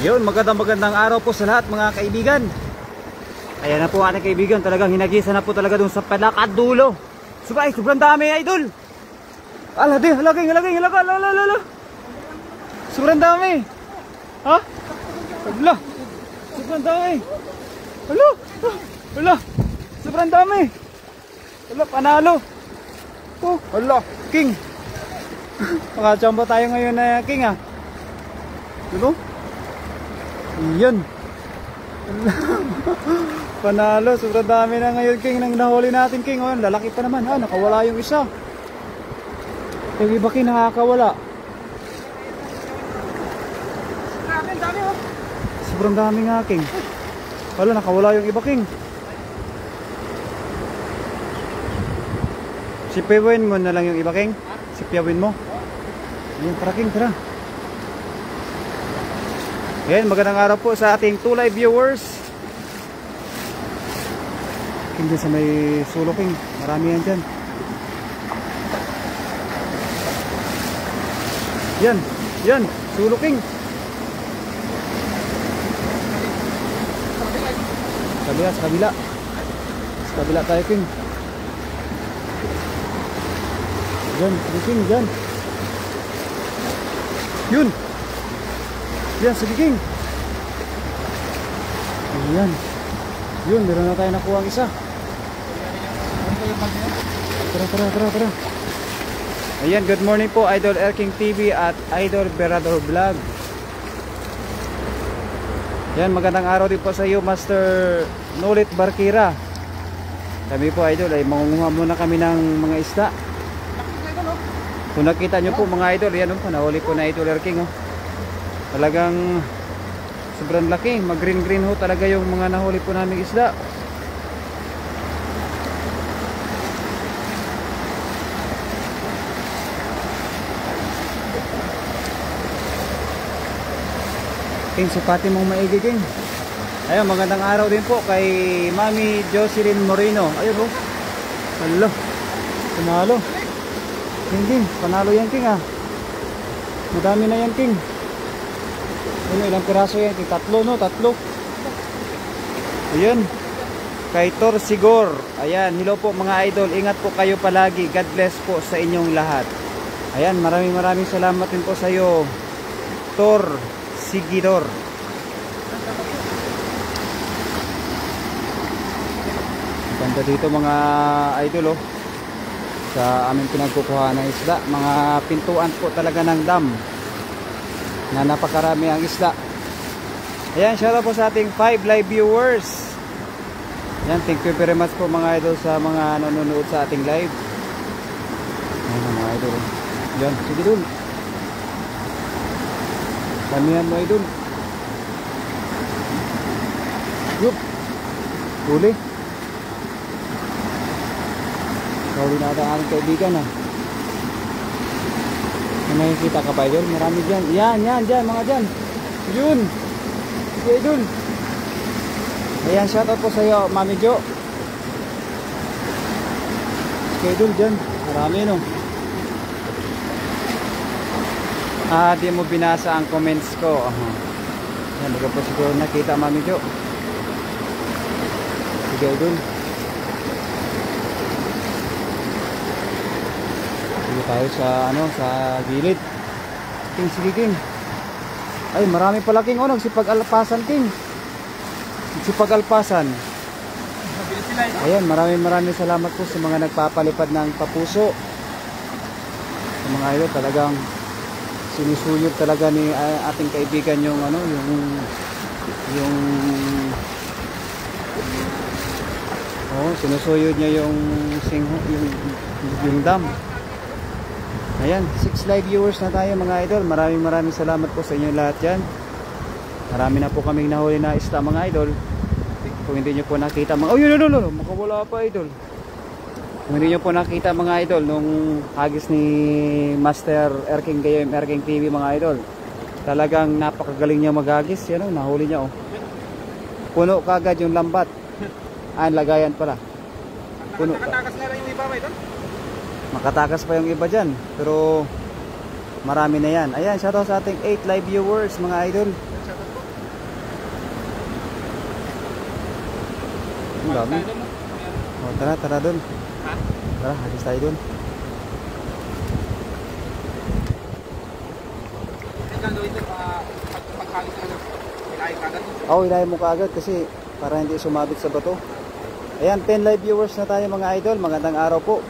Yun, magandang araw po sa lahat mga kaibigan. Ayan na po ating kaibigan, talagang hinagisan na po talaga dun sa palakad dulo. Sobrang dami idol. Halaging. Sobrang dami. Ha? Hala. Sobrang dami. Hala. Sobrang dami. Hala, panalo. Oh, hala, king. Makachamba tayo ngayon na king ah. Diba? Yan. Panalo, sobrang dami na ngayon king nang nahuli natin king. Oh, lalaki pa naman ha, nakawala yung isa. Yung iba king nakakawala. Sobrang dami nga king. Wala, nakawala yung iba king. Sipawin mo na lang yung iba king. Sipawin mo. Ayan, tara king, tara. Ayan, magandang araw po sa ating 2 live viewers. King din sa may sulo king. Marami yan dyan. Yan, sulo king. Sa kabila tayo king. Yan, king, yan. Yun. Yan, sige king. Ayan. Yun, meron na tayo nakuha ang isa. Tara. Ayan, good morning po Idol Erking TV at Idol Berador Vlog. Yan, magandang araw din po sa iyo Master Nolit Barkira. Kami po Idol ay mangunguha muna kami ng mga isda. Kung nakita nyo po mga Idol, yan o, nahuli po na Idol Erking o. Talagang sobrang laki, mag green ho talaga yung mga nahuli po namin isda. King, sipati mong maigi king. Ayun, magandang araw din po kay Mami Jocelyn Moreno. Ayun oh. Hello. Panalo. King, panalo yan king ah. Madami na yan king. Ano, ilang piraso yan? Tatlo. Ayan. Kay Tor Sigor. Ayan, hello po mga idol. Ingat po kayo palagi. God bless po sa inyong lahat. Ayan, maraming salamat din po sa iyo, Tor Sigidor. Ganda dito mga idol oh. Sa aming pinagkukuha ng isda. Mga pintuan po talaga ng dam na napakarami ang isda. Ayan, shout out po sa ating 5 live viewers. Ayan, thank you very much po mga idol sa mga nanonood sa ating live. Ayan mga idol. Ayan, sige dun. Kamihan mo idol. Yup. Huli. Huli na ata ang aking kaibigan ha. May nakikita ka ba idol? Marami dyan. Yan, dyan, mga dyan. Yun. Sige idol. Ayan, shoutout po sa iyo, Mami Jo. Sige idol dyan. Marami no. Di mo binasa ang comments ko. Yan, baga po siguro nakita Mami Jo. Sige idol. Tayo sa sa gilid. King, sige king. Ay, marami pala king. Nagsipag-alpasan king. Nagsipag-alpasan. Ayan, maraming salamat po sa mga nagpapalipad ng papuso. Sa mga idol, talagang sinusuyod talaga ni ating kaibigan yung sinusuyod niya yung yung dam. Ayan, 6 live viewers na tayo mga idol. Maraming salamat po sa inyo lahat dyan. Marami na po kaming nahuli na isda mga idol. Kung hindi nyo po nakita mga... makawala pa idol. Kung hindi nyo po nakita mga idol nung hagis ni Master Erking Gayem, Erking TV mga idol, talagang napakagaling niya maghagis. Yan o, nahuli niya o. Puno kagad yung lambat. Lagayan pala. Puno ka. Nakatakas nga lang yung iba idol. Makatakas pa yung iba dyan, pero marami na yan. Ayan, shoutout sa ating 8 live viewers mga idol. Ang dami. Oh, tara, tara dun. Ha? Tara, hagis tayo dun. Ang gagawin ito, pagkagis na ilahin ka agad. Oo, ilahin mo kaagad kasi para hindi sumabit sa bato. Ayan, 10 live viewers na tayo mga idol. Magandang araw po.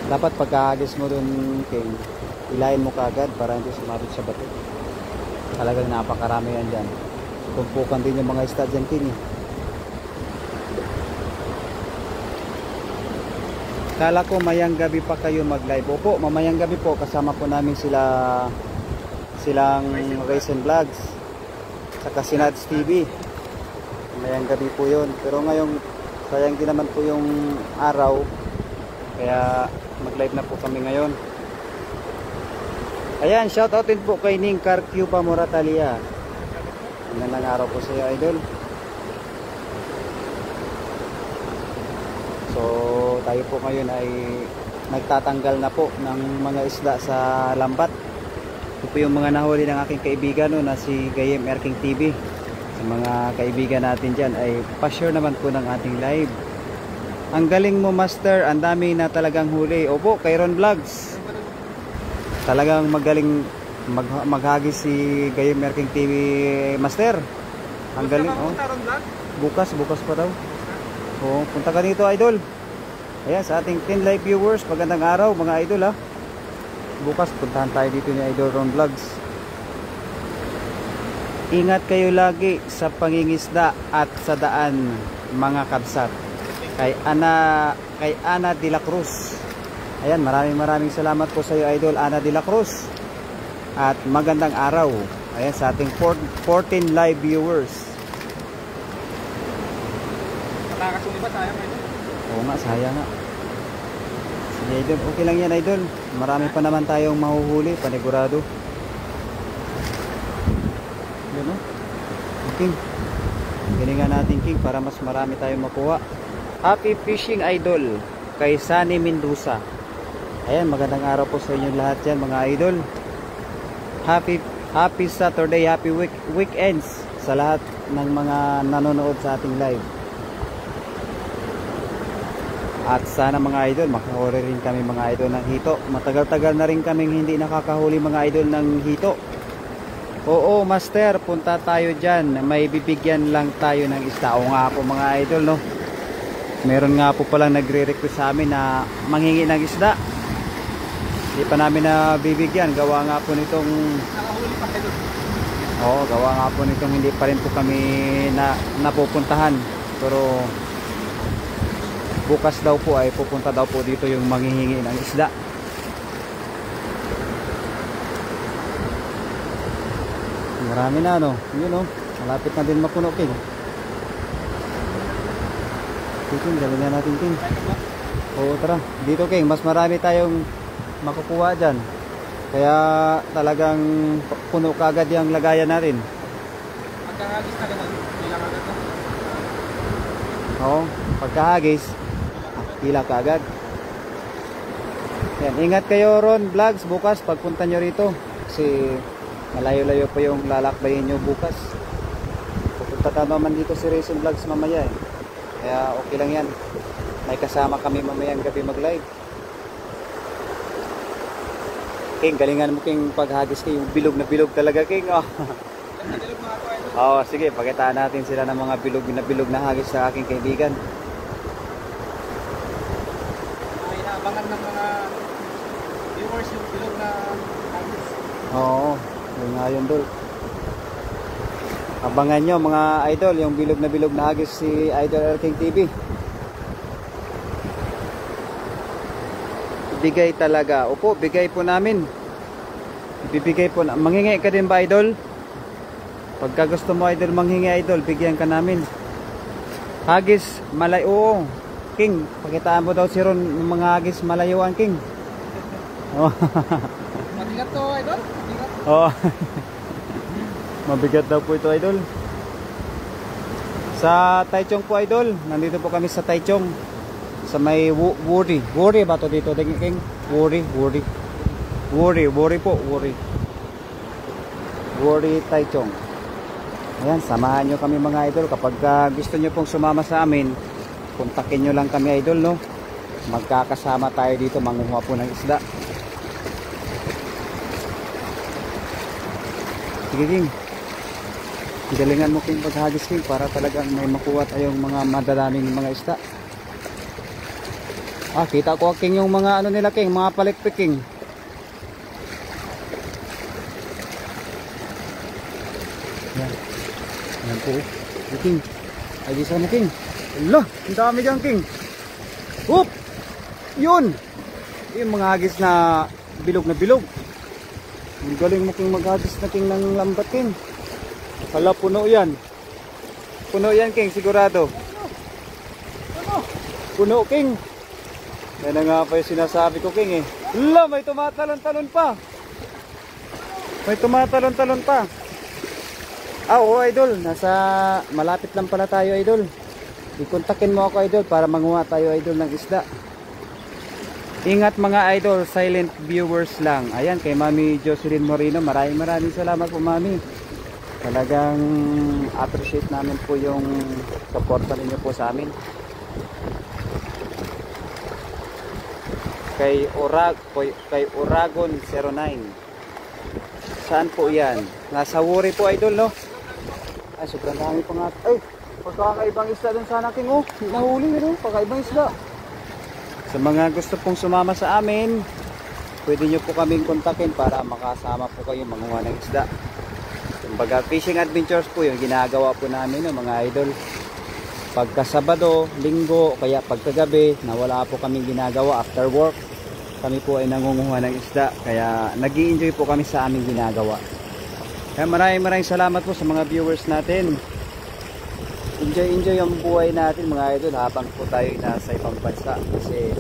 Dapat pagkahagis mo dun, King, ilahin mo kaagad para hindi sumabit sa bato. Talagang napakarami yan dyan. Tumpukan din yung mga isda dyan, King. Kala ko mayang gabi pa kayo mag-live. Opo, mamayang gabi po kasama po namin silang Racing Vlogs saka Sinads TV. Mayang gabi po yun. Pero ngayong sayang din naman po yung araw, kaya mag-live na po kami ngayon. Ayan, shoutout din po kay Ning Carcuba Moratalia. Magandang araw po sa iyo, idol. So tayo po ngayon ay nagtatanggal na po ng mga isda sa lambat. Ito po yung mga nahuli ng aking kaibigan na si Gayem Erking TV. Sa mga kaibigan natin dyan ay pa-share naman po ng ating live. Ang galing mo, Master, ang dami na talagang huli. Opo, kay Ron Vlogs. Talagang magaling maghagis si Gayem Erking TV, Master. Ang galing. Oh. Bukas pa daw. Oh, punta ka dito, idol. Ayan, sa ating 10 live viewers, magandang araw mga idol ha. Bukas puntahan tayo dito ni Idol Ron Vlogs. Ingat kayo lagi sa pangingisda at sa daan mga kabsat. Kay Ana de la Cruz. Ayan, maraming salamat po sa iyo, Idol Ana de la Cruz. At magandang araw. Ayan, sa ating 14 live viewers. Nakakasuli ba tayo ngayon? Oo nga, sayang nga. Sige, Idol, okay lang yan, Idol. Marami pa naman tayong mahuhuli, panigurado. Yun o. King, galingan natin, King, para mas marami tayong makuha. Happy fishing, Idol, kay Sunny Mendoza. Ayan, magandang araw po sa inyo lahat yan, mga idol. Happy Saturday, happy weekends sa lahat ng mga nanonood sa ating live. At sana mga idol, makahuli rin kami mga idol ng hito. Matagal-tagal na rin kaming hindi nakakahuli mga idol ng hito. Oo, Master, punta tayo dyan. May bibigyan lang tayo ng isda. O nga po mga idol, no? Meron nga po palang nagre-request sa amin na manghingi ng isda. Hindi pa namin na bibigyan. Gawa nga po nitong... Nakahuli pa kayo. Oo, gawa nga po nitong hindi pa rin po kami napupuntahan. Pero... bukas daw po ay pupunta daw po dito yung manghihingi ng isda. Marami na, no? Yun, no? Malapit na din mapuno, King. King, galing na natin, King. Oo, tara. Dito, King, mas marami tayong makukuha dyan. Kaya talagang puno kagad yung lagayan natin. Pagkahagis na ganun, ilang agad na. Oo, pagkahagis pila ka agad. Yan, ingat kayo Ron Vlogs bukas pagpunta nyo rito kasi malayo-layo pa yung lalakbayin nyo bukas. Pupunta ka naman dito si Racing Vlogs mamaya eh. Kaya okay lang yan, may kasama kami mamayang gabi mag live. King, galingan mo King paghagis kayo, yung bilog na bilog talaga King. Oh. Oo, sige, pakitaan natin sila ng mga bilog na hagis sa aking kaibigan. Abangan ng mga viewers yung bilog na hagis. Oo, yun nga yun, Dol. Abangan nyo mga idol yung bilog na hagis si Idol Erking TV. Bigay talaga. Opo, bigay po namin. Ibibigay po na. Manghingi ka din ba, Idol? Pagka gusto mo, Idol, manghingi, Idol, bigyan ka namin. Hagis, malay, oo. King, pakitaan mo daw si Ron ng mga hagis malayuan, King. Oh. Mabigat to, Idol? Mabigat. Oh. Mabigat daw po ito, Idol. Sa Taichung po, Idol. Nandito po kami sa Taichung. Sa may Wuri. Wuri ba to dito, King? Wuri po, Wuri. Wuri Taichung. Ayan, samahan nyo kami mga idol. Kapag gusto nyo pong sumama sa amin, kontakin nyo lang kami idol, no? Magkakasama tayo dito, manguha po ng isda. Sige King, galingan mo King paghagis King, para talagang may makuha tayong mga madalaming mga isda. Kita ko King yung mga ano nila King, mga palikpik King. Yan. Yan po. King. Ay di sana King. Allah, ang dami dyan King. Whoop! Yun! Yung mga hagis na bilog na bilog. Ang galing mo King maghagis na King ng lambat King. Hala, puno yan. Puno yan King, sigurado. Puno King. Yan na nga pa yung sinasabi ko King eh. Hala, may tumatalon-talon pa. May tumatalon-talon pa. Oo idol, nasa malapit lang pala tayo idol. I-kontakin mo ako idol para manguha tayo idol ng isda. Ingat mga idol, silent viewers lang. Ayan, kay Mami Jocelyn Moreno, maraming salamat po Mami. Talagang appreciate namin po yung suporta ninyo po sa amin. Kay Oragon 09. Saan po yan? Nasa Wuri po idol, no? Ay, sobrang dami pa nga. Ay, pagkakaibang isda dun sana King, oh. Nahuli, no? Pagkakaibang isda. Sa mga gusto pong sumama sa amin, pwede nyo po kaming kontakin para makasama po kayo manguha ng isda. Kumbaga fishing adventures po yung ginagawa po namin no, mga idol. Pagka Sabado, Linggo, kaya pagkagabi na wala po kaming ginagawa after work, kami po ay nangunguha ng isda. Kaya nag-i-enjoy po kami sa aming ginagawa. Kaya maraming salamat po sa mga viewers natin. Enjoy ang buhay natin mga idol habang po tayo nasa ibang bansa, kasi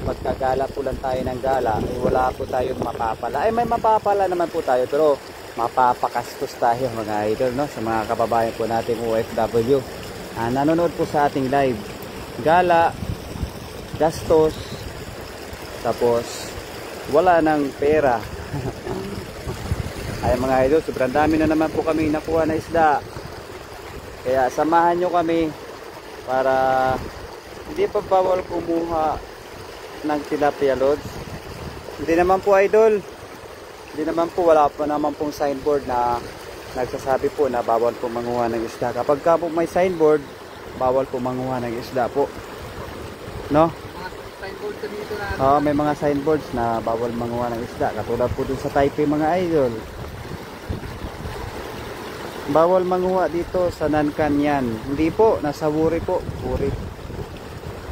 pagkagala po lang tayo ng gala ay wala po tayong mapapala. Ay may mapapala naman po tayo, pero mapapakastos tayo mga idol, no? Sa mga kababayan po nating OFW nanonood po sa ating live. Gala, gastos, tapos wala ng pera. Ay mga idol, sobrang dami na naman po kami nakuha na isda. Kaya samahan nyo kami para hindi pa bawal kumuha ng tilapia loads. Hindi naman po idol, hindi naman po, wala pa naman pong signboard na nagsasabi po na bawal po manguha ng isda. Kapag ka po may signboard, bawal po manguha ng isda po, no? Signboard dito na may mga signboards na bawal manguha ng isda. Katulad po dun sa Taipei mga idol, bawal manguha dito sa Nankan yan. Hindi po, nasa Wuri po. Wuri.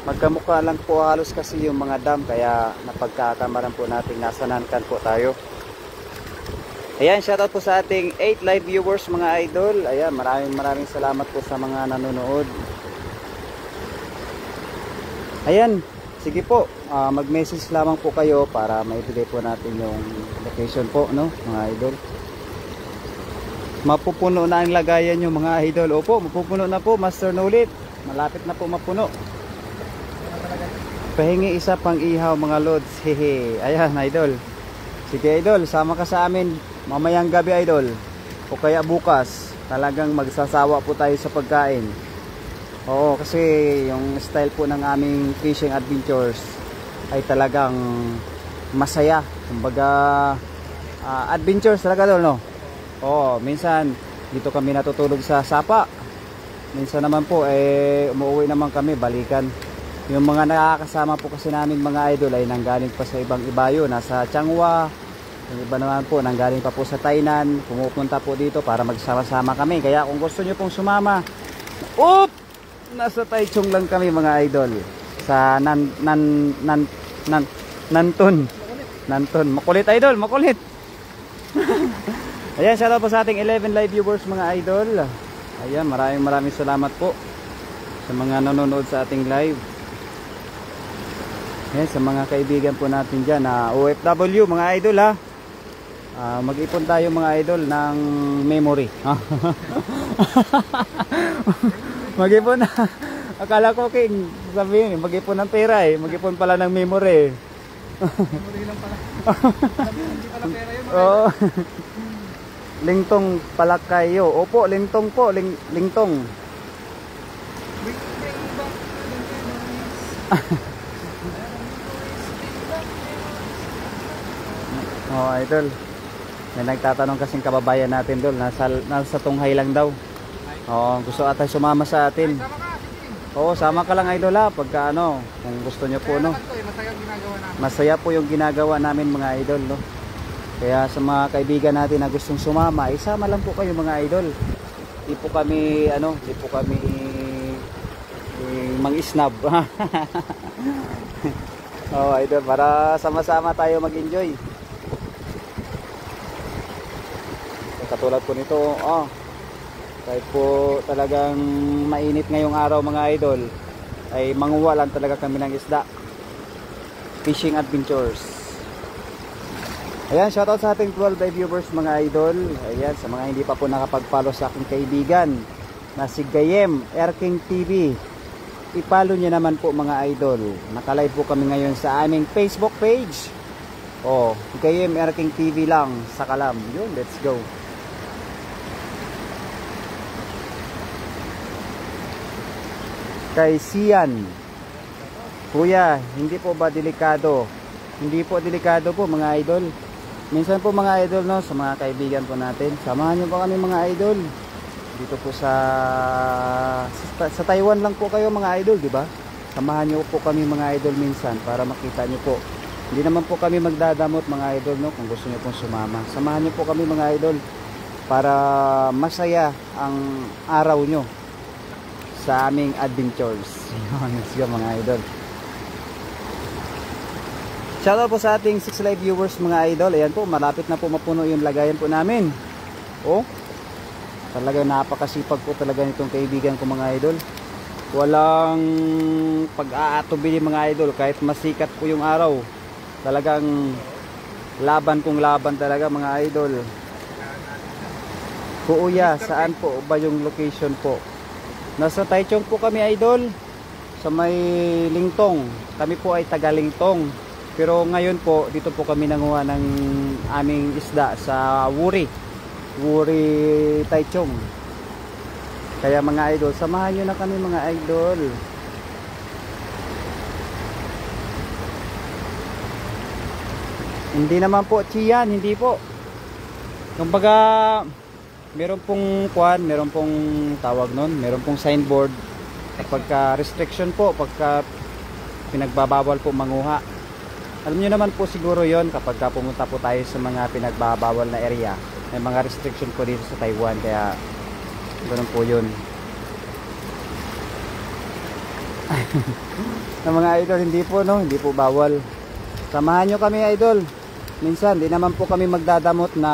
Magkamukha lang po halos kasi yung mga dam, kaya napagkakamaran po natin nasa Nankan po tayo. Ayan, shoutout po sa ating 8 live viewers mga idol. Ayan, maraming salamat po sa mga nanonood. Ayan, sige po, mag-message lamang po kayo para maibigay po natin yung location po, no mga idol. Mapupuno na ang lagayan nyo mga idol. Opo, mapupuno na po, Master Nulit. Malapit na po mapuno. Pahingi isa pang ihaw mga lods. Hehe. Ayan idol. Sige idol, sama ka sa amin mamayang gabi idol, o kaya bukas. Talagang magsasawa po tayo sa pagkain. Oo, kasi yung style po ng aming fishing adventures ay talagang masaya. Kumbaga adventures talaga doon, no? Oo, minsan dito kami natutulog sa sapa. Minsan naman po umuwi naman kami, balikan. Yung mga nakakasama po kasi namin mga idol ay nanggaling pa sa ibang ibayo, nasa Changhua. Yung iba naman po nanggaling pa po sa Tainan, pumupunta po dito para magsama-sama kami. Kaya kung gusto nyo pong sumama, nasa Taichung lang kami mga idol. Sa Nantun. Makulit idol, makulit. Ayan, shoutout po sa ating 11 live viewers mga idol. Ayan, maraming salamat po sa mga nanonood sa ating live. Ayan, sa mga kaibigan po natin dyan na OFW mga idol ha. Mag-ipon tayo mga idol ng memory. Mag-ipon na. Akala ko King, sabihin, mag-ipon ng pera mag-ipon pala ng memory. Memory lang pala. Hindi pala pera yun. Oo. Lingtong pala kayo. Opo, lingtong po, lingtong. Oh, idol. May nagtatanong kasing kababayan natin doon, nasa Tunghay lang daw. Oo, gusto ata sumama sa atin. Oo, sama ka lang idol ha, pagka ano, kung gusto nyo po no. Masaya po yung ginagawa namin mga idol no. Kaya sa mga kaibigan natin na gustong sumama, isama lang po kayo mga idol. Di po kami ano, di po kami mang-snub. Oh, idol, para sama-sama tayo mag-enjoy. Katulad po nito, kahit po talagang mainit ngayong araw mga idol, ay manguha lang talaga kami ng isda. Fishing adventures. Ayan, shoutout sa ating 12 viewers mga idol. Ayan, sa mga hindi pa po nakapag-follow sa aking kaibigan na si Gayem Erking TV, i-follow niya naman po mga idol. Nakalive po kami ngayon sa aming Facebook page. Gayem Erking TV lang sa Kalam. Yun, let's go. Kay Sian, kuya, hindi po ba delikado? Hindi po delikado po mga idol. Minsan po mga idol no, sa mga kaibigan po natin, samahan niyo po kami mga idol. Dito po sa Taiwan lang po kayo mga idol, di ba? Samahan niyo po kami mga idol minsan para makita niyo po. Hindi naman po kami magdadamot mga idol no, kung gusto niyo pong sumama. Samahan niyo po kami mga idol para masaya ang araw niyo sa aming adventures. Let's go mga idol. Shoutout po sa ating 6 live viewers mga idol. Ayan po, malapit na po mapuno yung lagayan po namin. Talagang napakasipag po talaga nitong kaibigan ko mga idol. Walang pag-aatubili mga idol kahit masikat po yung araw. Talagang laban kung laban talaga mga idol. Kuya, saan po ba yung location po? Nasa Taichung po kami idol, sa may Lingtong. Kami po ay taga Lingtong. Pero ngayon po, dito po kami nanguha ng aming isda sa Wuri Taichung. Kaya mga idol, samahan nyo na kami mga idol. Hindi naman po Chiyan, hindi po. Kumbaga meron pong meron pong tawag nun, meron pong signboard kapag restriction po, pagka pinagbabawal po manguha. Alam niyo naman po siguro yon kapag pumunta po tayo sa mga pinagbabawal na area, may mga restriction po dito sa Taiwan, kaya ganoon po yun. Na mga idol, hindi po no, hindi po bawal. Samahan nyo kami idol. Minsan, di naman po kami magdadamot na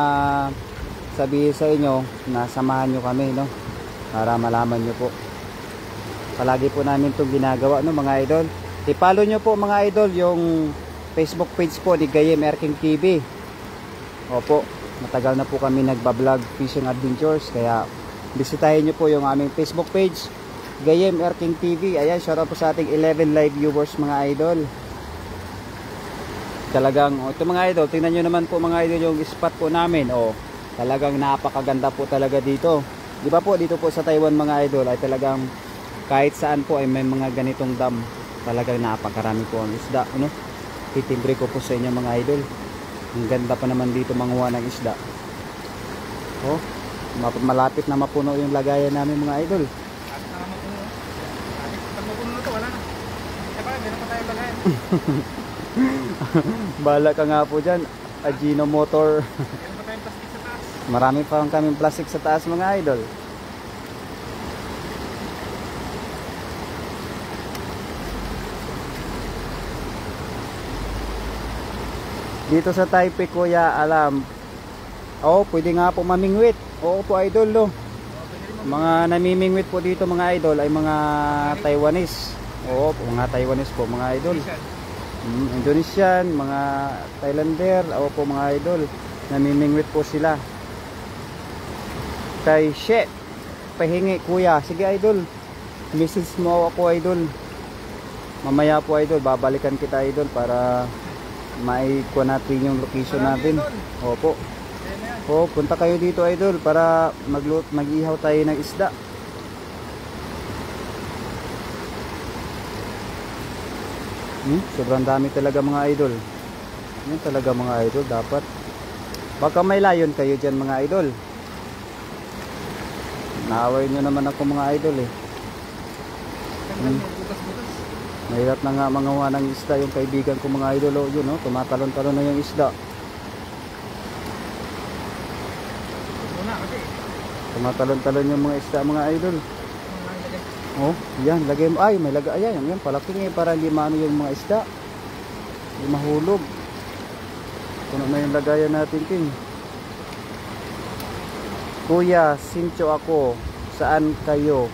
sabihin sa inyo na samahan nyo kami no, para malaman nyo po. Palagi po namin itong ginagawa no mga idol. I-follow nyo po mga idol yung Facebook page po ni Gayem Erking TV. Opo, matagal na po kami nagbablog fishing adventures, kaya bisitahin nyo po yung aming Facebook page Gayem Erking TV. Ayan, shoutout po sa ating 11 live viewers mga idol. Talagang ito mga idol, tingnan nyo naman po mga idol yung spot po namin. Talagang napakaganda po talaga dito. Di ba po dito po sa Taiwan mga idol ay talagang kahit saan po ay may mga ganitong dam. Talagang napakarami po ang isda. Titimbre ko po sa inyo mga idol. Ang ganda pa naman dito manguha ng isda. Malapit na mapuno yung lagayan namin mga idol. Bala ka nga po dyan, Ajinomotor. Marami pa kaming plastic sa taas mga idol. Dito sa Taipei kuya, alam. Pwede nga po mamingwit. Oo po idol no. Mga namimingwit po dito mga idol ay mga Taiwanese. Mga Taiwanese po mga idol. Indonesian, mga Thailander, po mga idol. Namimingwit po sila. Kay She, pahingi kuya. Sige idol, message mo ako idol. Mamaya po idol, babalikan kita idol para maikuha natin yung location natin. Opo. O, punta kayo dito idol para mag-ihaw tayo ng isda. Sobrang dami talaga mga idol. Yan talaga mga idol, dapat. Baka may layon kayo dyan mga idol. Naaway nyo naman ako mga idol eh. Mahirap na nga mangawa ng isda yung kaibigan ko mga idol. Oh, yun, oh, tumatalon-talon na yung isda. Tumatalon-talon yung mga isda mga idol. Oh, yan, lagay mo. Ay, may lagay. Ayan, yan, palaking eh, para hindi maano yung mga isda. Hindi mahulog. Puno na yung lagayan natin, King. Kuya, Sincho ako. Saan kayo?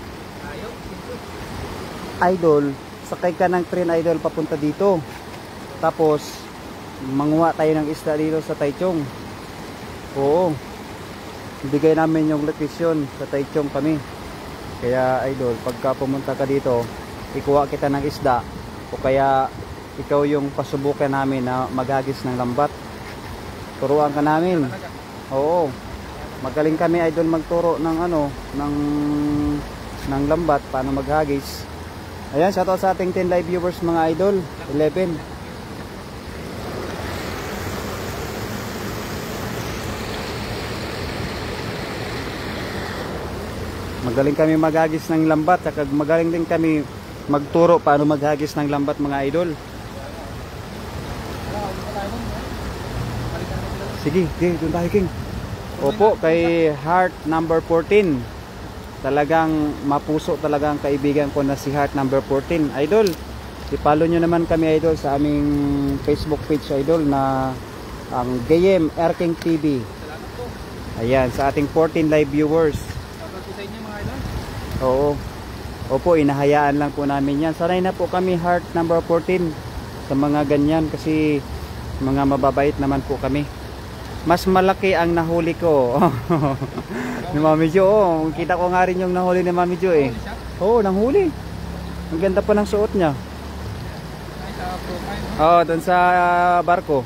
Idol, sakay ka ng train idol papunta dito. Tapos, manguha tayo ng isda dito sa Taichung. Oo. Bigay namin yung location sa Taichung kami. Kaya idol, pagka pumunta ka dito, ikuha kita ng isda. O kaya, ikaw yung pasubukan namin na maghagis ng lambat. Turuan ka namin. Oo. Magaling kami idol magturo ng ano, ng lambat, paano maghagis. Ayan, shoutout sa ating 10 live viewers mga idol. 11. Magaling kami maghagis ng lambat, at magaling din kami magturo paano maghagis ng lambat mga idol. Sige, doon tayo King. Opo, kay Heart number 14. Talagang mapuso talaga ang kaibigan ko na si Heart number 14. Idol, i-follow nyo naman kami idol sa aming Facebook page idol na ang GM Erking TV. Ayan, sa ating 14 live viewers. Oo. Opo, inahayaan lang po namin yan. Sanay na po kami Heart number 14 sa mga ganyan kasi mga mababait naman po kami. Mas malaki ang nahuli ko. Ni Mami Jo, oh. Kita ko nga rin yung nahuli ni Mami Jo eh. Oo, nanghuli. Ang ganda pa ng suot niya. Oo, doon sa barko.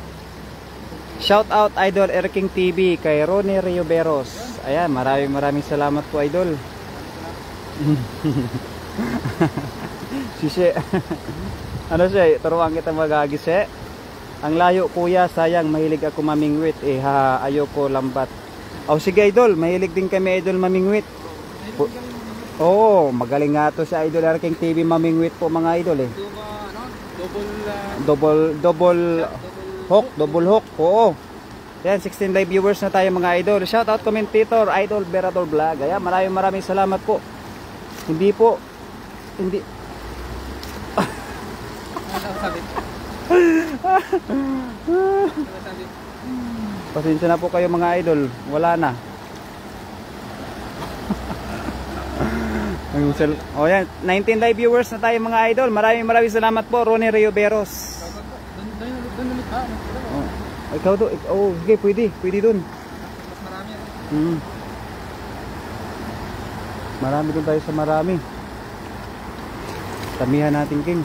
Shout out Idol Erking TV kay Ronnie Rioberos. Ayan, maraming salamat po Idol. Sisi. Ano siya, turuan kita maghagis eh. Ang layo kuya, sayang, mahilig ako mamingwit eh, ha, ayoko lambat. Oh sige idol, mahilig din kami idol mamingwit. Oo, magaling nga to sa Idol Erking TV mamingwit po mga idol eh. Double hook, oo. Yan, 16 live viewers na tayo mga idol. Shout out commentator, Idol Berador Vlog. Ayan, maraming salamat po. Hindi. Pasensya na po kayo mga idol, wala na. Oh yan, 19 live viewers na tayo mga idol. Maraming salamat po Ronnie Rioberos. Oh, ikaw do, oh sige, pwede dun. Mas marami yan. Marami dun tayo sa marami. Tamihan natin King.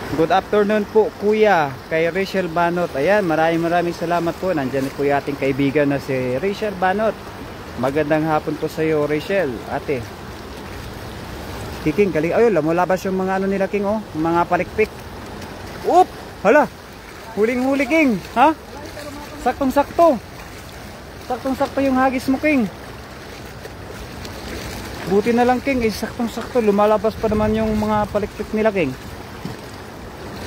Good afternoon po kuya kay Rachel Banot. Ayan, maraming salamat po. Nandyan po yung ating kaibigan na si Rachel Banot. Magandang hapon po sa iyo Rachel, ate. King, galing. Ayun, lumabas yung mga ano nila King, oh, mga palikpik. Oop! Hala! Huling-huli King, ha? Saktong-sakto. Saktong-sakto yung hagis mo King. Buti na lang King, saktong-sakto. Lumalabas pa naman yung mga palikpik nila King.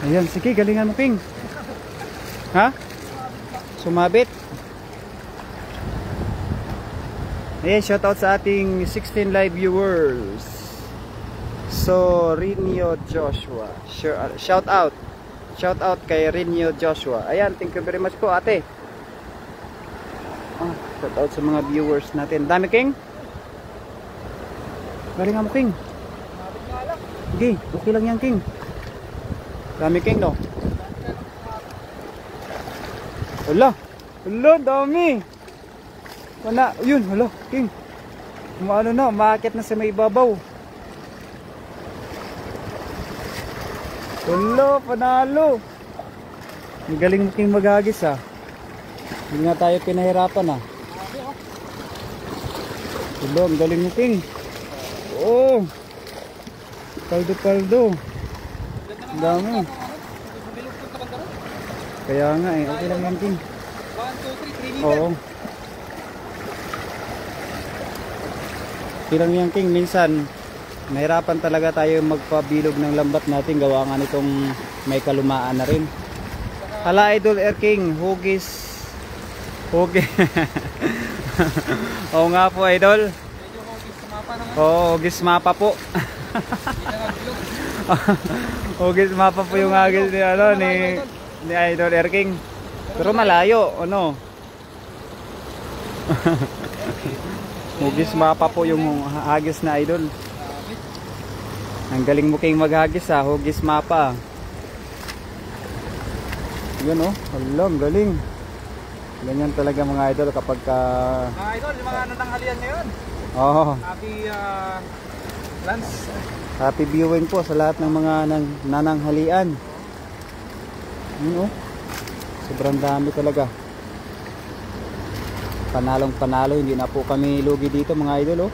Ayan, sige, galingan mo King. Ha? Sumabit. Ayan, shoutout sa ating 16 live viewers. So, Rinio Joshua. Shoutout kay Rinio Joshua. Ayan, thank you very much po ate. Shoutout sa mga viewers natin. Dami King? Galingan mo King. Sige, okay lang yan King. Dami King no. Hala, dami. Wala, yun, hala King. Ano na, umaakit na sa may ibabaw. Hala, panalo. Ang galing mo King maghagis ha. Hindi nga tayo pinahirapan ah. Hello, ang galing mo King. Oh. Kaldo. Ang dami. Kaya nga eh, okay lang yan King. 1, 2, 3 meter. Oo. Kilang yan King, minsan nahirapan talaga tayo magpabilog ng lambat natin, gawa nga nitong may kalumaan na rin. Hala Idol Air King, hugis. Oo nga po Idol. Medyo hugis sa mapa naman. Oo, hugis mapa po. Hugis mapa po yung hagis ni, ano, ni Idol Air King. Pero malayo, ano. Hugis mapa po yung hagis na Idol. Ang galing mo King maghagis ha, hugis mapa. Yan oh, ang galing. Ganyan talaga mga idol kapag Mga idol, yung mga nananghalian ngayon. Oo. Happy lunch. Happy viewing po sa lahat ng mga nananghalian. Yun oh. Sobrang dami talaga. Panalong panalo, hindi na po kami lugi dito mga idol oh.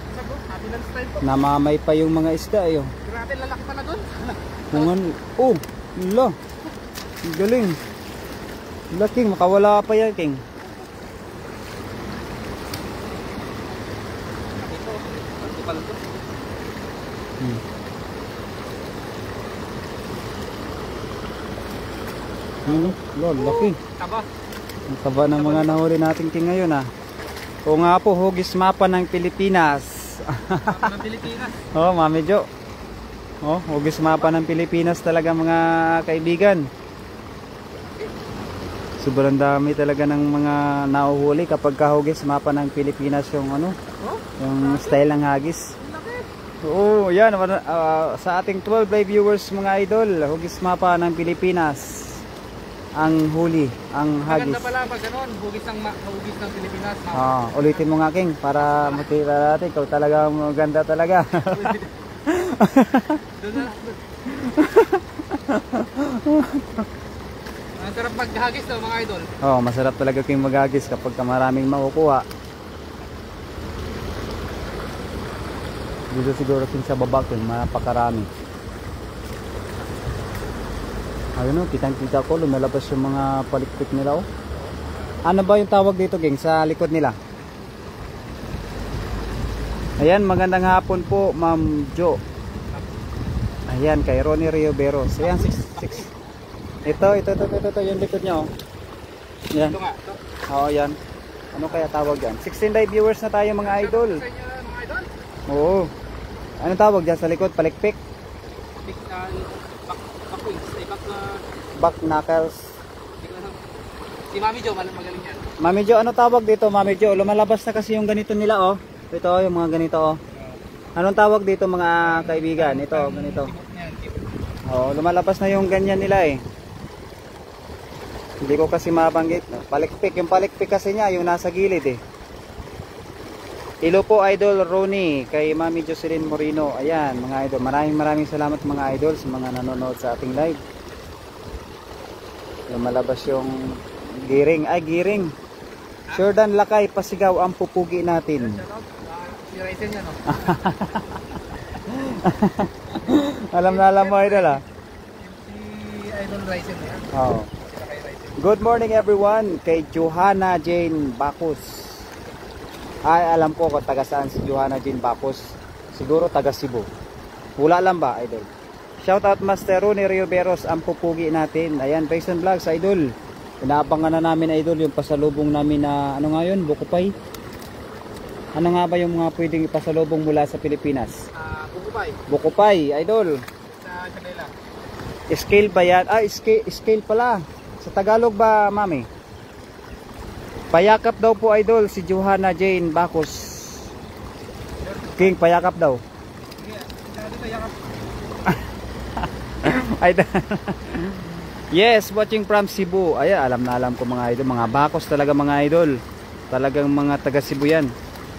Happy lunch time po. Namamay pa yung mga isda eh oh. Grabe, lalaki pala doon. Kungan, oh, la. Ang galing. La King, makawala pa yan King. Ito, pagkupal to. Laki. Taba. Ang taba ng mga nahuli natin King ngayon ah. O nga po, hugis mapa ng Pilipinas. Mapa ng Pilipinas. Oh, Mami Jo. Oh, hugis mapa ng Pilipinas talaga mga kaibigan. Sobrang dami talaga ng mga nahuhuli kapag kahugis mapa ng Pilipinas yung ano, yung style ng hagis. Oo, yan sa ating 12 live viewers mga idol, hugis mapa ng Pilipinas. Ang huli, ang hagis. Maganda pala pag ganun, hugis ng Pilipinas. Ulitin mo nga King para matira natin, ikaw talaga maganda talaga. Doon na. Ang sarap maghagis daw mga idol. Oh, masarap talaga King maghagis kapag maraming makukuha. Dito siguro King sa baba King, mapakarami. Ayun o, kitang-kita ko, lumalabas yung mga palikpik nila o. Ano ba yung tawag dito King sa likod nila? Ayan, magandang hapon po Ma'am Jo. Ayan, kay Ronnie Rioberos. Ayan, 6. Ito, yung likod niya oh. Ayan. Ito nga, ito. Oo, yan. Ano kaya tawag yan? 16 live viewers na tayo mga idol. Sa inyo mga idol? Oo. Anong tawag dyan sa likod? Palikpik? Back knuckles. Si Mami Jo, magaling yan. Mami Jo, ano tawag dito Mami Jo? Lumalabas na kasi yung ganito nila oh. Ito yung mga ganito oh. Anong tawag dito mga kaibigan? Ito, ganito. Oh, lumalabas na yung ganyan nila eh. Hindi ko kasi mabanggit. Palikpik, yung palikpik kasi niya yung nasa gilid eh. Hello po Idol Ronnie kay Mami Jocelyn Moreno. Ayan mga idol, maraming salamat mga idol sa mga nanonood sa ating live. Lumalabas yung giring. Ay giring. Jordan Lakay, pasigaw ang pupugi natin. Si Ryzen yan, no? Alam na alam mo idol ah. Si Idol Ryzen yan. Oo. Good morning everyone kay Johanna Jane Bacus. Ay alam ko kung taga saan si Johanna Jane Bacus. Siguro taga Cebu. Wala lang ba idol? Shout out Master Ronnie Rioberos, ang pupugi natin. Ayan, Rayson Vlogs idol. Inaabangan na namin idol yung pasalubong namin na ano nga yun, Bukupay. Ano nga ba yung mga pwedeng ipasalubong mula sa Pilipinas? Bukupay. Bukupay, idol. Sa Chanela. Scale ba yan? Ah, scale pala. Sa Tagalog ba, Mami? Payakap daw po, idol, si Johanna Jane Bacus. King, payakap daw. Yes, watching from Cebu. Ay, alam na alam ko mga idol. Mga Bacus talaga mga idol. Talagang mga taga Cebu yan.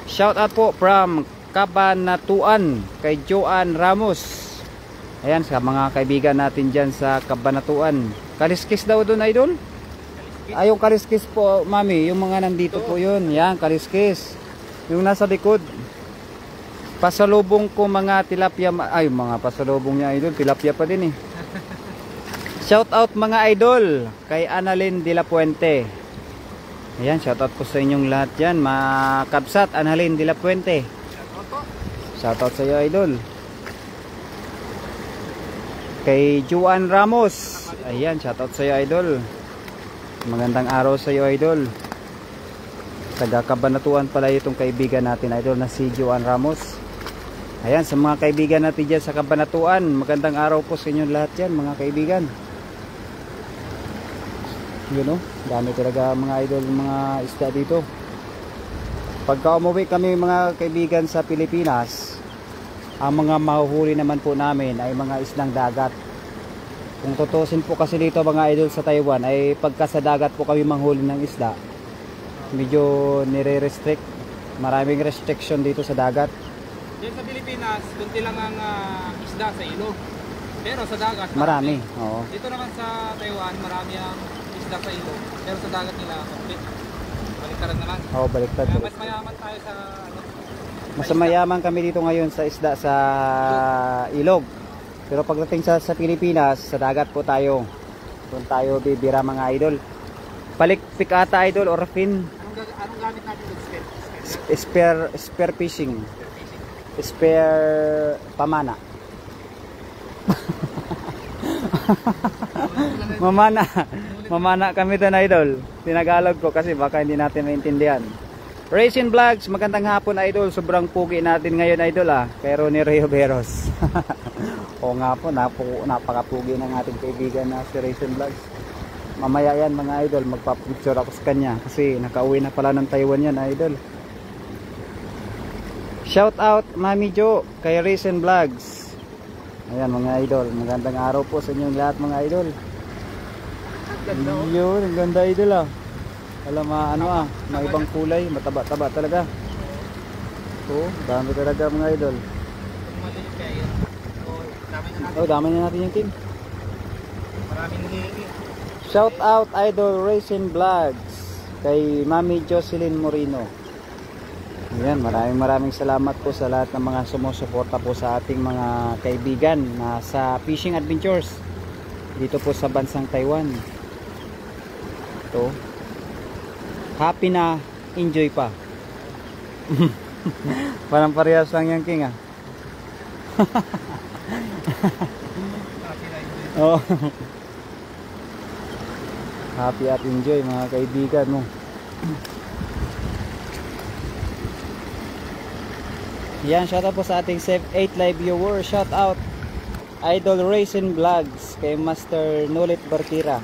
Shout out po from Cabanatuan kay Joan Ramos. Ayan, sa mga kaibigan natin dyan sa Cabanatuan. Kaliskis daw doon idol? Ay, yung kaliskis po, mami. Yung mga nandito po yun. Yan, kaliskis. Yung nasa likod. Pasalubong ko mga tilapia. Ay, mga pasalubong niya idol. Tilapia pa din eh. Shout out mga idol. Kay Annalyn de la Puente. Ayan, shout out po sa inyong lahat yan. Mga kabsat, Annalyn de la Puente. Shout out sa iyo idol. Kay Juan Ramos. Ayan, shout out sa iyo idol. Magandang araw sa iyo idol. Taga Cabanatuan pala itong kaibigan natin idol na si Juan Ramos. Ayan, sa mga kaibigan natin dyan sa Cabanatuan, magandang araw po sa inyong lahat yan mga kaibigan. Yun o, dami talaga mga idol, mga isda dito. Pagka umuwi kami mga kaibigan sa Pilipinas, ang mga mahuhuli naman po namin ay mga islang dagat. Kung tutusin po kasi dito mga idol sa Taiwan, ay pagka sa dagat po kami manghuli ng isda, medyo nire-restrict. Maraming restriction dito sa dagat. Diyan sa Pilipinas, kunti lang ang isda sa ilog. Pero sa dagat, Marami. Oo. Dito naman sa Taiwan, marami ang isda sa ilog. Pero sa dagat nila, complete. Baliktaran naman. Oo, baliktad. Kaya mas mayaman tayo sa Mas mayaman kami dito ngayon sa isda sa ilog. Pero pagdating sa Pilipinas, sa dagat po tayo. Doon tayo bibira mga idol. Palikpik ata idol or fin. Anong gamit natin doon? Spear fishing. Spear pamana. Mamana kami doon idol. Tinagalog ko kasi baka hindi natin maintindihan. Racing Vlogs, magandang hapon idol. Sobrang pugi natin ngayon idol kay Ronnie Riveros. O nga po, napakapugi ng ating kaibigan na si Racing Vlogs. Mamaya yan mga idol, magpapicture ako sa kanya kasi nakauwi na pala ng Taiwan yan idol. Shout out Mami Jo kay Racing Vlogs. Ayan mga idol, magandang araw po sa inyong lahat mga idol. Yun, ang ganda idol Alam may ibang kulay, mataba-taba talaga. Dami talaga mga idol. Dami na natin yung team. Maraming hihili. Shout out idol Racing Vlogs kay Mami Jocelyn Moreno. Ayan, maraming salamat po sa lahat ng mga sumusuporta po sa ating mga kaibigan na sa fishing adventures dito po sa bansang Taiwan. Ito. Happy na, enjoy pa. Parang parehas lang yung king Oh. Happy at enjoy mga kaibigan mo. Yan, shout out po sa ating 8 live viewers. Shout out Idol Racing Vlogs kay Master Nolit Bartira.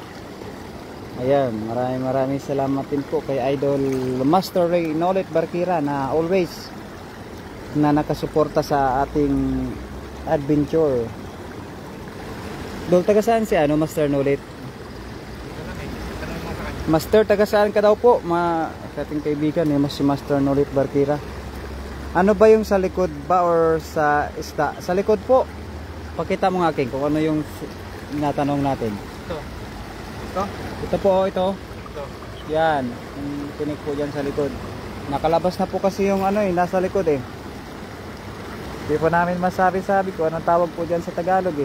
Ayan, maraming salamat din po kay Idol Master Ray Nolit Bartira na always na nakasuporta sa ating adventure. Dol, taga saan si Master Nolit? Master, taga saan ka daw po? Sa ating kaibigan si Master Nolit Bartira. Ano ba yung sa likod ba or sa isda? Sa likod po. Pakita mo nga aking kung ano yung natanong natin. Ito po, ito. Yan, yung tinik po dyan sa likod. Nakalabas na po kasi yung nasa likod Hindi po namin masabi-sabi kung anong tawag po dyan sa Tagalog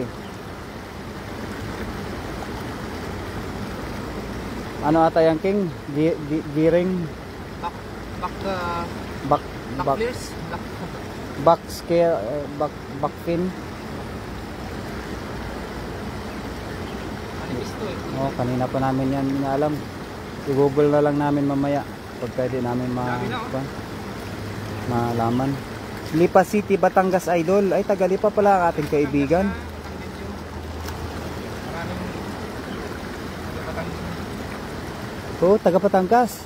Ano ata yung king? Giring? Back scale, back fin. Kanina pa namin yan alam. I-google na lang namin mamaya pag pwede namin malaman. Lipa City, Batangas idol. Ay, taga Lipa pala ang ating kaibigan. Taga Batangas.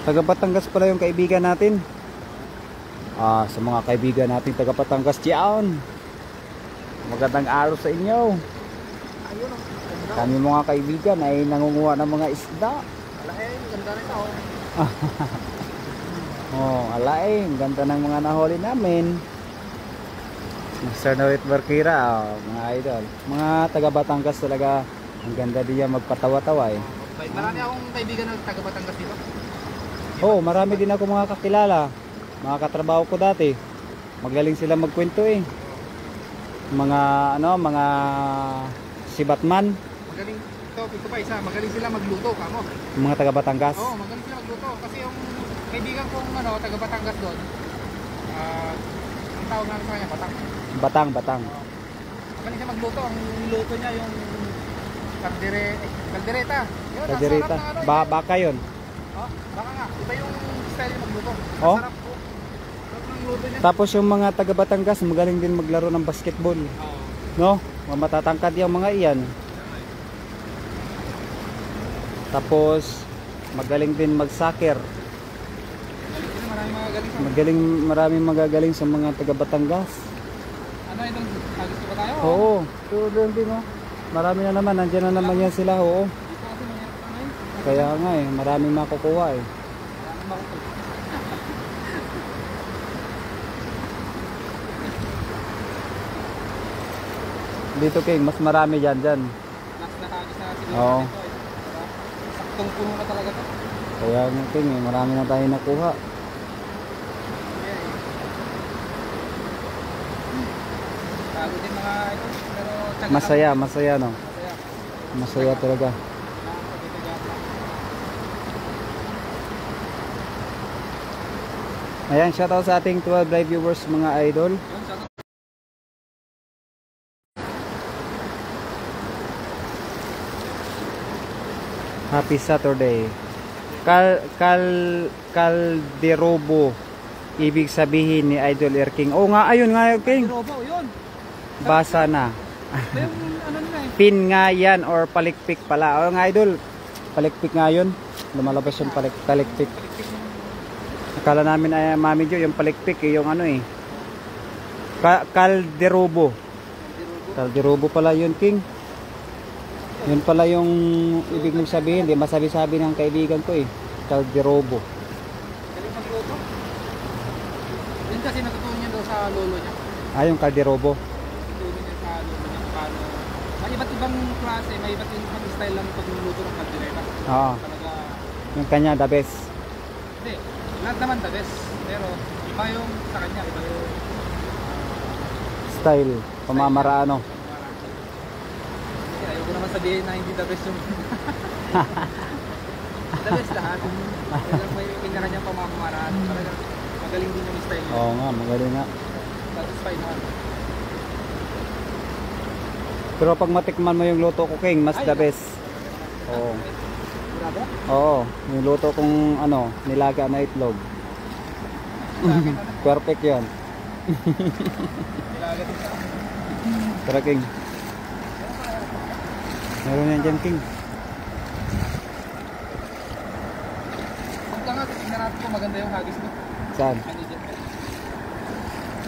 Taga Batangas pala yung kaibigan natin. Sa mga kaibigan natin taga Batangas diyan. Magandang araw sa inyo. Kami mga kaibigan ay nangunguha ng mga isda. Alaing, ganda rin alaing, ganda ng mga nahuli namin. Mr. Norit Barkira, oh, mga idol. Mga taga Batangas talaga. Ang ganda diyan magpatawa-tawa eh. Marami akong kaibigan na taga Batangas dito. Oo, marami din ako mga kakilala. Mga katrabaho ko dati. Magaling sila magkwento eh. Mga mga si Batman, Magaling, ito pa isa, magaling sila magluto, kamo. mga taga Batangas. Oo, magaling sila magluto. Kasi yung kaibigan kong taga Batangas doon, ang tawag namin sa kanya, Batang. Batang. Magaling siya magluto. Ang niluto niya yung kaldereta. Yun, ang Kaderita. sarap ng ano, Baka yun. Oh, baka nga. Iba yung style niya magluto. Oh? Sarap po. Sarap ng luto niya. Tapos yung mga taga Batangas magaling din maglaro ng basketball. Oo. No? Mga matatangkad yung mga iyan. Tapos magaling din mag-soccer. Magaling sila, maraming mga galing sa. Maraming magagaling sa mga taga Batangas. Ano ito? Agos pa tayo? Oo, doon din oh. Marami na naman, nandiyan na naman yan sila, oo. Dito kasi mayroon pa ngayon. Kaya nga eh, maraming makukuha eh. Maraming makukuha. Dito King, mas marami dyan. Mas nakagis na siguro Oo. dito eh. Diba? Saktong puno na talaga to. Kaya nga King, eh, marami na tayo nakuha. Yeah, eh. Bago din mga ito. Pero taga- Masaya no? Masaya. Masaya talaga. Ayan, shoutout sa ating 12 live viewers mga idol. Yun, sa Happy Saturday. Calderobo. Ibig sabihin ni Idol Erking. Oo nga, ayun nga King. Robo, yun. Basa na. Ito yung ano nila eh. Pin nga yan or palikpik pala. Oo nga Idol. Palikpik nga yun. Lumalabas yung palikpik. Akala namin ay Mami Jo, yung palikpik eh, yung ano eh. Calderobo. Calderobo pala yun King. Yun pala yung ibig mong sabihin. Di masabi-sabi ng kaibigan ko eh. Calderobo. Galing magluto. Yun kasi natutunan niya daw sa lolo niya. Ah, yung Calderobo. Natutunan niya sa lolo niya kung paano. May iba't ibang klase, may iba't ibang style lang pagluluto ng kaldereta. Oo. Talaga, Yung kanya, the best. hindi. Lahat naman the best. Pero iba yung sa kanya, iba yung Style. Pamamaraan. Kasi ayoko naman sabihin na hindi the best yung the best lahat. Talagang may kanya-kanyang pamamaraan. Talaga magaling din yung style niya. Oo nga, magaling nga. Satisfy naman. Pero pag matikman mo yung luto ko, King, mas the best. Oo. Bravo? Oo. Yung luto kong nilaga na itlog. Perfect yun. Nilaga din sa Tara, King. Meron yan dyan, King. Huwag ka nga, tingnan natin kung maganda yung hagis mo. Saan? Ano dyan?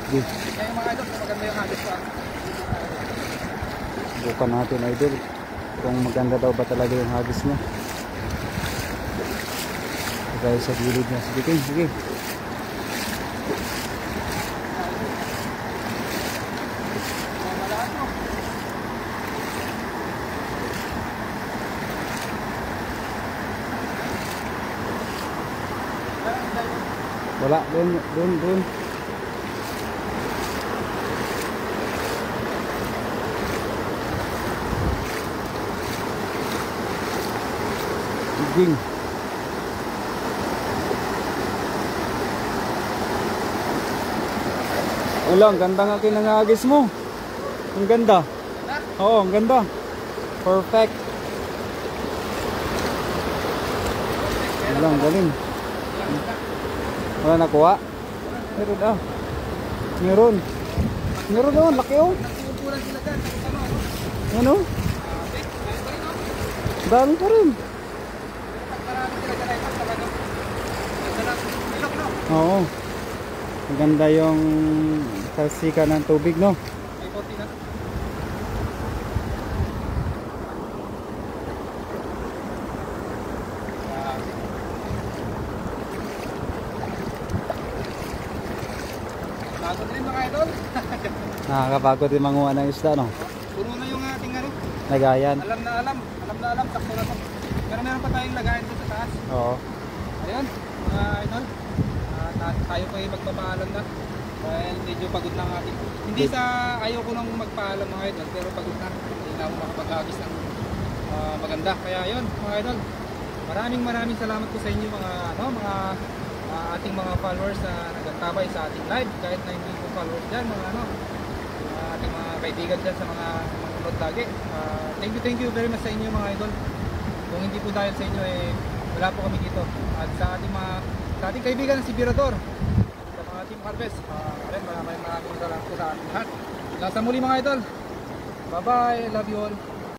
Sige. Kaya yung mga idol, kung maganda yung hagis ko. Bukan natin, idol. Kung maganda daw ba talaga yung hagis mo. Guys, sa gilid niya. Sige, King. Sige. Malakas mo. Wala. Doon. Iging. Wala, ang ganda nga kinangagis mo. Ang ganda. Oo, ang ganda. Perfect. Wala, ang galing. Wala nakuha? Meron ah. Meron. Meron doon, laki oh. Nagkukulan sila dyan. Ano? Dami pa rin. Marami sila dyan ay talaga. Masarap. Ilok, no? Oo. Maganda yung kalsika ng tubig, no? May konti na. Bago din mga idol. Nakakapagod din manguha ng isda, no? Puno na yung ating ano. Lagayan. Alam na alam. Alam na alam. Sakto na to. Pero meron pa tayong lagayan doon sa taas. Oo. Ayan, mga idol. Tayo po ay magpapaalam na. Dahil medyo pagod na ang ating. Hindi sa ayaw ko nang magpaalam mga idol. Pero pagod na. Hindi na ako makapag-agis ng maganda. Kaya yun mga idol. Maraming salamat po sa inyo mga ating mga followers na nagtatabay sa ating live. Kahit na hindi po followers dyan. Mga ating mga kaibigan dyan sa mga nanonood lagi. Thank you very much sa inyo mga idol. Kung hindi po dahil sa inyo wala po kami dito. At sa ating kaibigan si Birador, sa mga Team Harvest, maraming salamat po sa ating lahat. Hanggang sa muli mga idol. Bye bye, love you all.